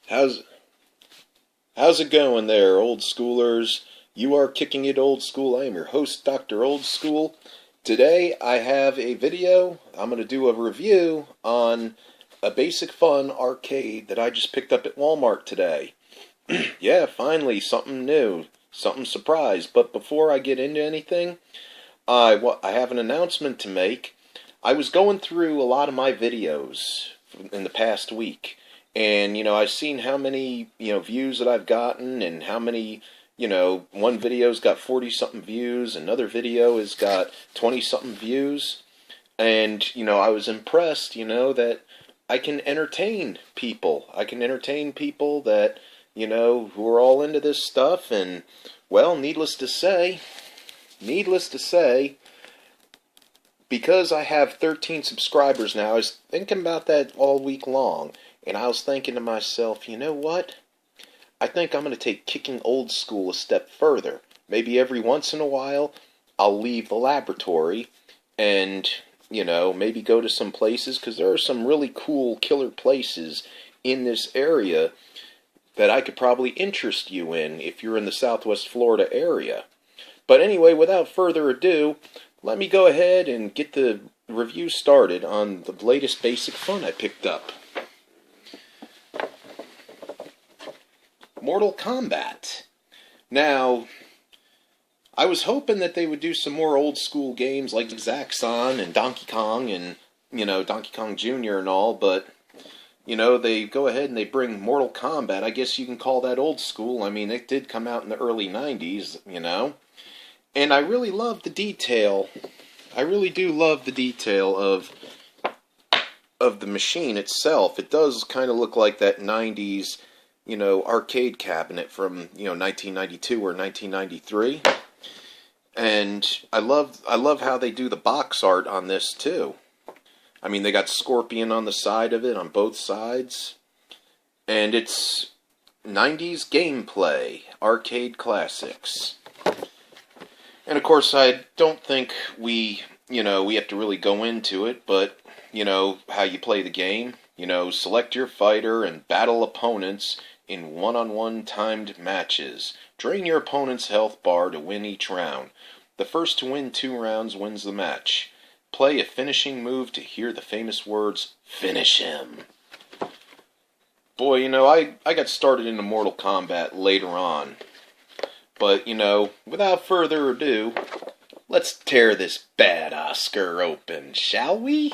How's how's it going there, old schoolers? You are kicking it old school. I am your host, Dr. Old School. Today I have a video. I'm going to do a review on a Basic Fun arcade that I just picked up at Walmart today. Yeah, finally something new, something surprise. But before I get into anything, I have an announcement to make. I was going through a lot of my videos in the past week, and I've seen how many views that I've gotten, and how many one video's got 40 something views, another video has got 20 something views, and I was impressed that I can entertain people. I can entertain people that who are all into this stuff, and well, needless to say, because I have 13 subscribers now, I was thinking about that all week long, and I was thinking to myself, you know what? I think I'm going to take Kicking Old School a step further. Maybe every once in a while, I'll leave the laboratory and, maybe go to some places, because there are some really cool killer places in this area that I could probably interest you in if you're in the Southwest Florida area. But anyway, without further ado, let me go ahead and get the review started on the latest Basic Fun I picked up. Mortal Kombat. Now, I was hoping that they would do some more old school games like Zaxxon and Donkey Kong and, Donkey Kong Jr. and all, but they go ahead and they bring Mortal Kombat. I guess you can call that old school. I mean, it did come out in the early 90s, And I really love the detail. I really do love the detail of the machine itself. It does kind of look like that 90s, arcade cabinet from, 1992 or 1993. And I love how they do the box art on this too. I mean, they got Scorpion on the side of it, on both sides. And it's 90s gameplay, arcade classics. And of course, I don't think we have to really go into it, but, how you play the game. Select your fighter and battle opponents in one-on-one timed matches. Drain your opponent's health bar to win each round. The first to win 2 rounds wins the match. Play a finishing move to hear the famous words, "Finish him." Boy, I got started into Mortal Kombat later on. But, without further ado, let's tear this bad Oscar open, shall we?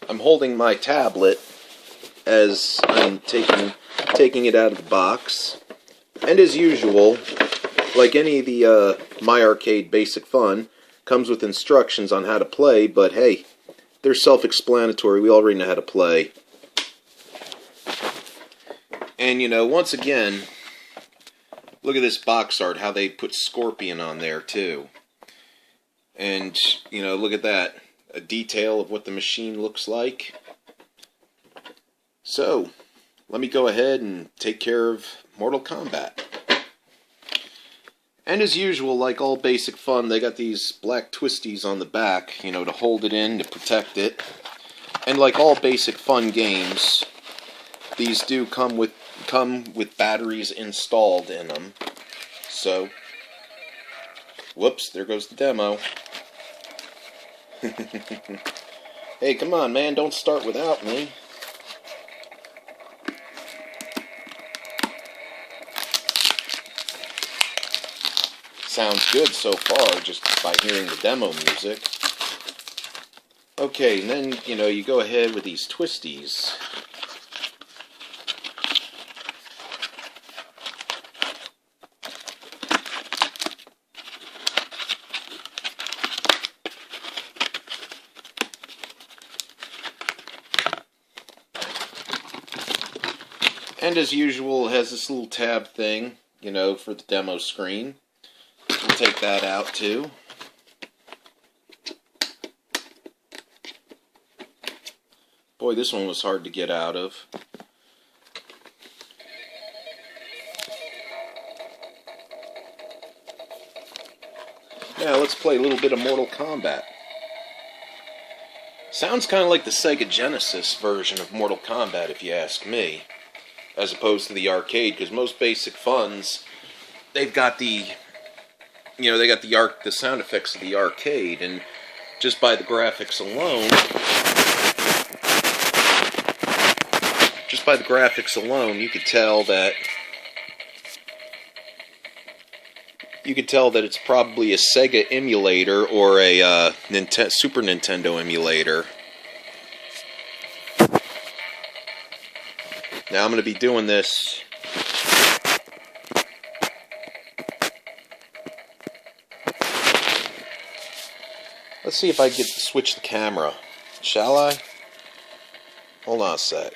I'm holding my tablet as I'm taking it out of the box, and as usual, like any of the My Arcade Basic Fun, comes with instructions on how to play, but hey, they're self-explanatory. We already know how to play. And once again, look at this box art, how they put Scorpion on there too. And look at that, a detail of what the machine looks like. So, let me go ahead and take care of Mortal Kombat. And as usual, like all Basic Fun, they got these black twisties on the back, to hold it in, to protect it. And like all Basic Fun games, these do come with batteries installed in them. So, whoops, there goes the demo. Hey, come on, man, don't start without me. Sounds good so far, just by hearing the demo music. Okay, and then, you go ahead with these twisties. And as usual, it has this little tab thing, for the demo screen. We'll take that out too. Boy, this one was hard to get out of. Now let's play a little bit of Mortal Kombat. Sounds kind of like the Sega Genesis version of Mortal Kombat, if you ask me, as opposed to the arcade, because most Basic Funs, they've got the, they got the sound effects of the arcade, and just by the graphics alone, you could tell that it's probably a Sega emulator or a Super Nintendo emulator. Now I'm going to be doing this. Let's see if I get to switch the camera. Shall I? Hold on a sec.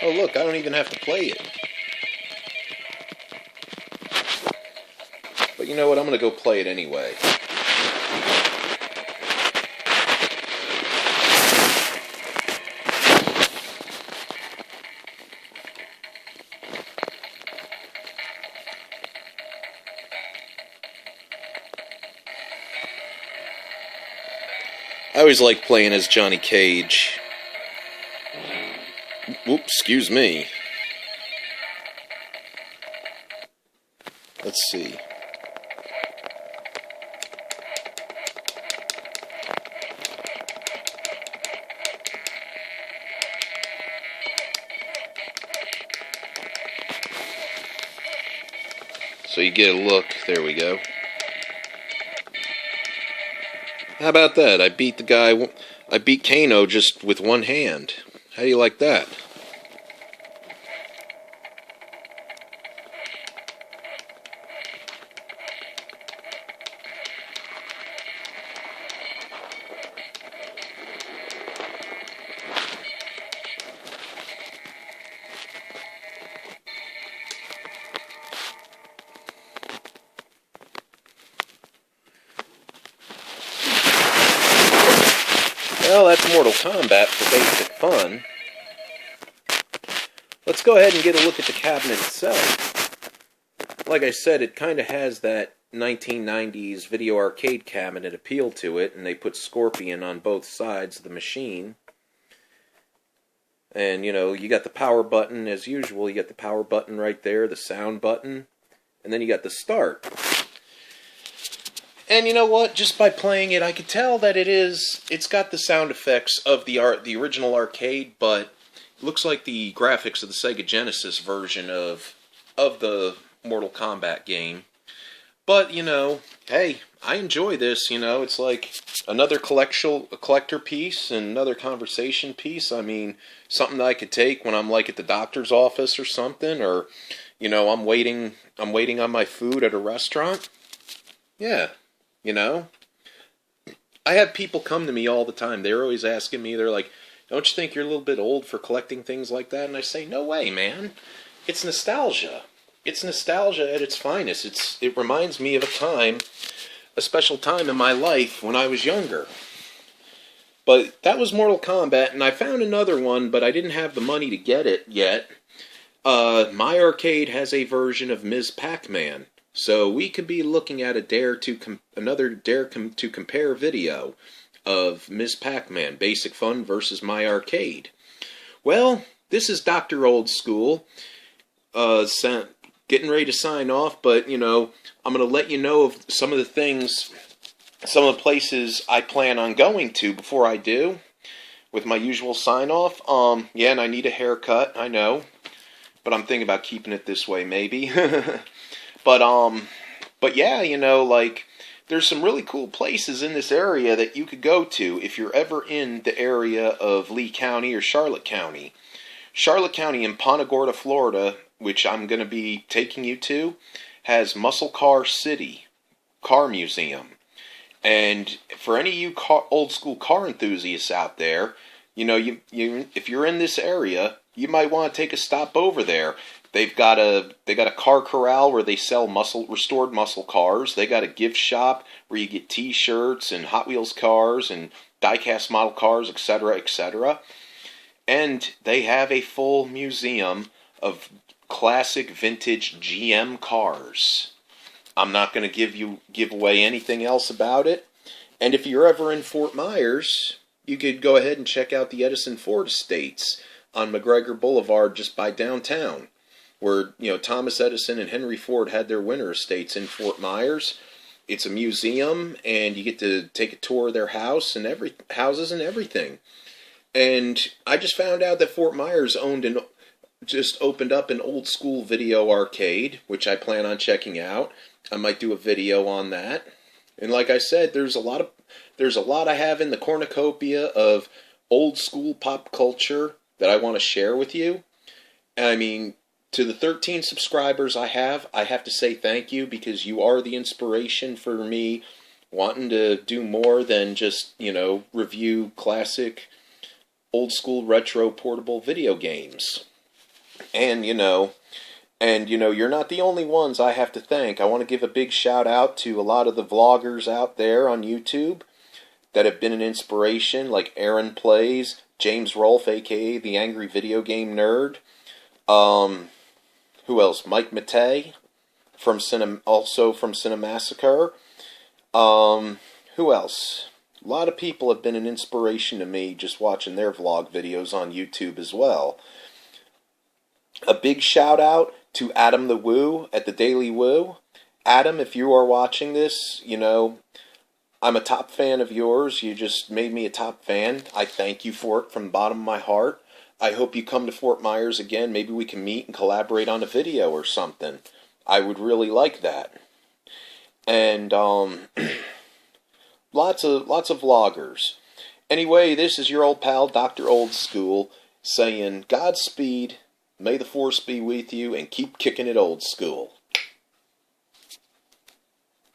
Oh look, I don't even have to play it. But you know what, I'm going to go play it anyway. I always like playing as Johnny Cage. Oops, excuse me. Let's see. So you get a look. There we go. How about that? I beat Kano just with one hand. How do you like that? Well, that's Mortal Kombat for basic fun. Let's go ahead and get a look at the cabinet itself. Like I said, it kind of has that 1990s video arcade cabinet appeal to it, and they put Scorpion on both sides of the machine. And, you got the power button as usual. You got the power button right there, the sound button, and then you got the start. And you know what? Just by playing it, I could tell that it's got the sound effects of the original arcade, but it looks like the graphics of the Sega Genesis version of the Mortal Kombat game. But, hey, I enjoy this, it's like another collector piece and another conversation piece. I mean, something that I could take when I'm like at the doctor's office or something, or, I'm waiting on my food at a restaurant. Yeah. I have people come to me all the time. They're always asking me, they're like, don't you think you're a little bit old for collecting things like that? And I say, no way, man. It's nostalgia. It's nostalgia at its finest. It reminds me of a special time in my life when I was younger. But that was Mortal Kombat, and I found another one, but I didn't have the money to get it yet. My arcade has a version of Ms. Pac-Man. So we could be looking at another Dare to Compare video of Ms. Pac-Man, Basic Fun versus My Arcade. Well, this is Dr. Old School, getting ready to sign off, but, I'm going to let you know of some of the places I plan on going to before I do, with my usual sign-off. Yeah, and I need a haircut, I know, but I'm thinking about keeping it this way, maybe. But yeah, there's some really cool places in this area that you could go to if you're ever in the area of Lee County or Charlotte County. Charlotte County in Punta Gorda, Florida, which I'm going to be taking you to, has Muscle Car City Car Museum. And for any of you old school car enthusiasts out there, if you're in this area, you might want to take a stop over there. They got a car corral where they sell restored muscle cars. They got a gift shop where you get T-shirts and Hot Wheels cars and diecast model cars, etc., etc. And they have a full museum of classic vintage GM cars. I'm not going to give away anything else about it. And if you're ever in Fort Myers, you could go ahead and check out the Edison Ford Estates on McGregor Boulevard just by downtown, where Thomas Edison and Henry Ford had their winter estates in Fort Myers. It's a museum, and you get to take a tour of their houses and everything. And I just found out that Fort Myers just opened up an old school video arcade, which I plan on checking out. I might do a video on that. And like I said, there's a lot I have in the cornucopia of old school pop culture that I want to share with you. I mean, to the 13 subscribers I have to say thank you, because you are the inspiration for me wanting to do more than just, review classic old school retro portable video games. And you're not the only ones I have to thank. I want to give a big shout out to a lot of the vloggers out there on YouTube that have been an inspiration, like Aaron Plays, James Rolfe, aka the Angry Video Game Nerd. Who else? Mike Matei also from Cinemassacre. Who else? A lot of people have been an inspiration to me just watching their vlog videos on YouTube as well. A big shout out to Adam the Woo at the Daily Woo. Adam, if you are watching this, I'm a top fan of yours. You just made me a top fan. I thank you for it from the bottom of my heart. I hope you come to Fort Myers again. Maybe we can meet and collaborate on a video or something. I would really like that. And lots of vloggers. Anyway, this is your old pal, Dr. Old School, saying Godspeed, may the force be with you, and keep kicking it old school.